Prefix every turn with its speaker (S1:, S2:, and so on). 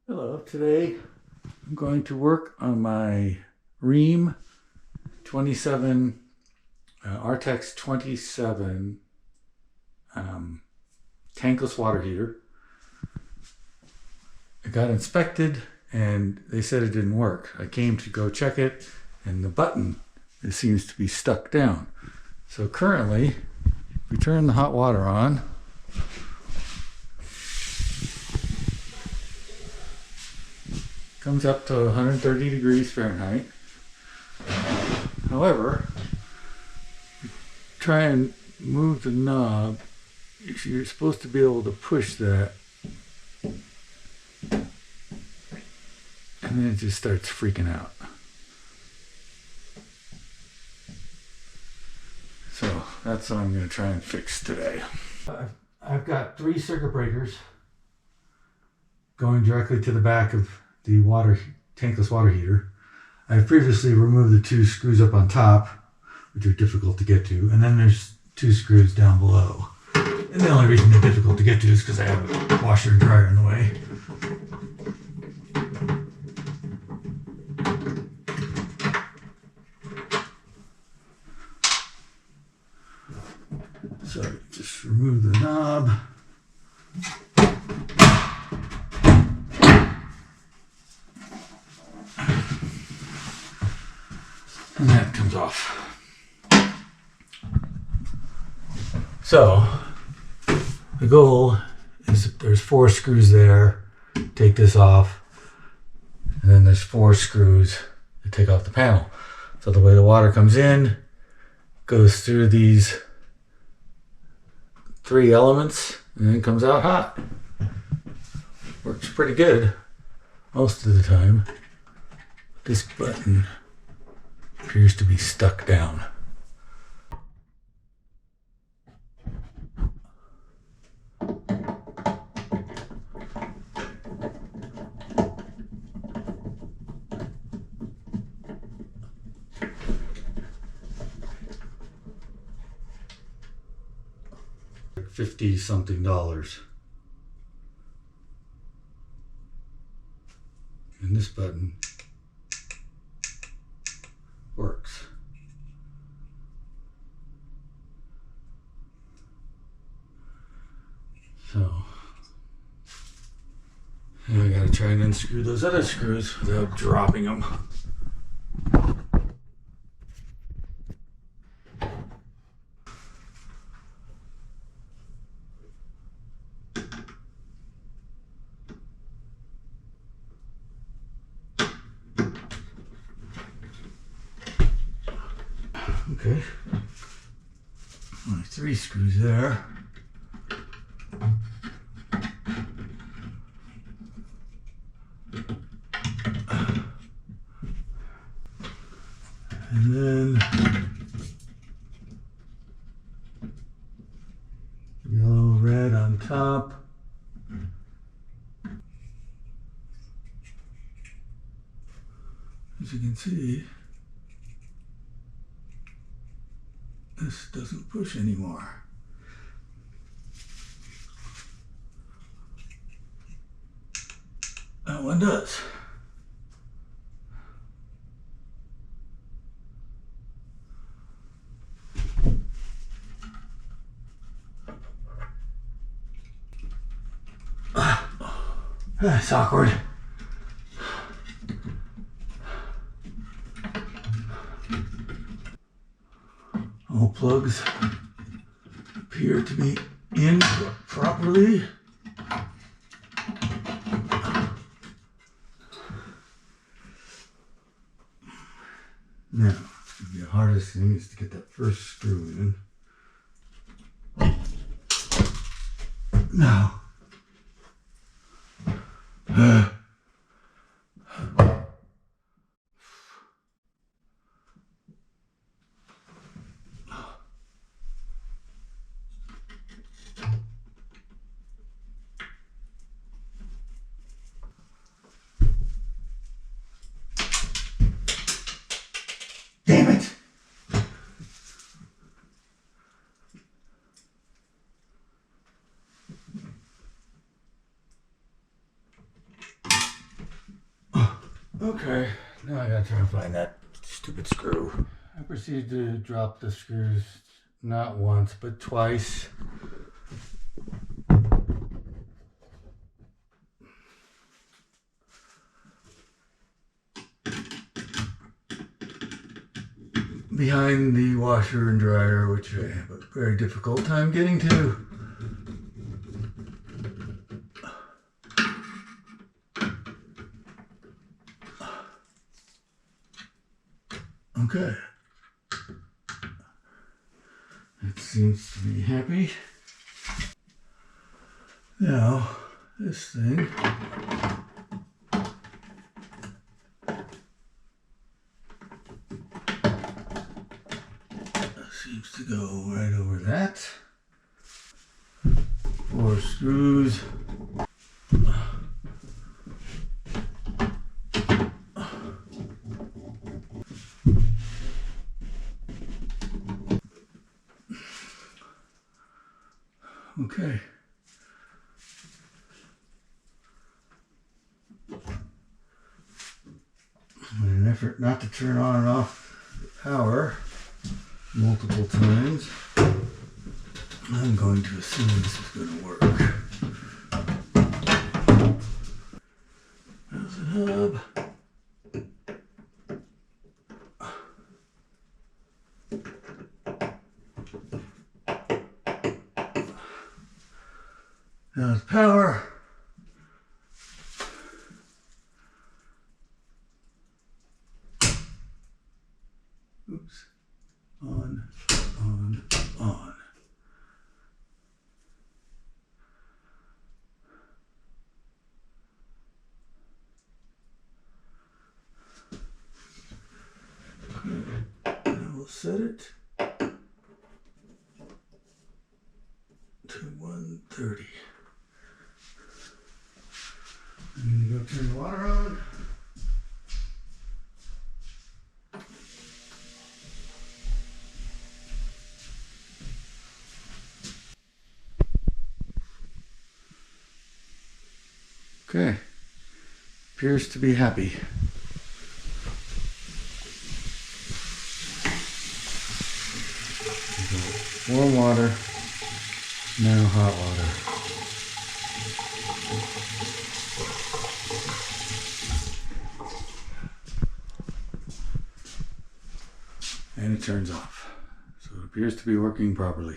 S1: Hello, today I'm going to work on my Rheem 27 RTEX-27 tankless water heater. It got inspected and they said it didn't work. I came to go check it and the button, it seems to be stuck down. So currently, we turn the hot water on. Comes up to 130 degrees Fahrenheit. However, try and move the knob. You're supposed to be able to push that, and then it just starts freaking out. So that's what I'm going to try and fix today. I've got 3 circuit breakers going directly to the back of the tankless water heater. I've previously removed the 2 screws up on top, which are difficult to get to, and then there's 2 screws down below. And the only reason they're difficult to get to is because I have a washer and dryer in the way. So just remove the knob. And that comes off. So the goal is there's 4 screws there. Take this off. And then there's 4 screws to take off the panel. So the way the water comes in goes through these 3 elements and then comes out hot. Works pretty good most of the time. This button appears to be stuck down. $50-something. And this button works. So now I gotta try and unscrew those other screws without dropping them. Okay, only 3 screws there. And then yellow, red on top. As you can see, this doesn't push anymore. That one does. That's awkward. All plugs appear to be in properly. Now, the hardest thing is to get that first screw in. Now, damn it! Okay, now I gotta try to find that stupid screw. I proceed to drop the screws not once, but twice. Behind the washer and dryer, which I have a very difficult time getting to. Okay. It seems to be happy. Now, this thing. Seems to go right over that. 4 screws. Okay. In an effort not to turn on and off the power multiple times, I'm going to assume this is going to work. There's the hub. Now it's power. Oops. On. I will set it to 130. I'm going to go turn the water on. Okay, appears to be happy. Warm water, now hot water. And it turns off. So it appears to be working properly.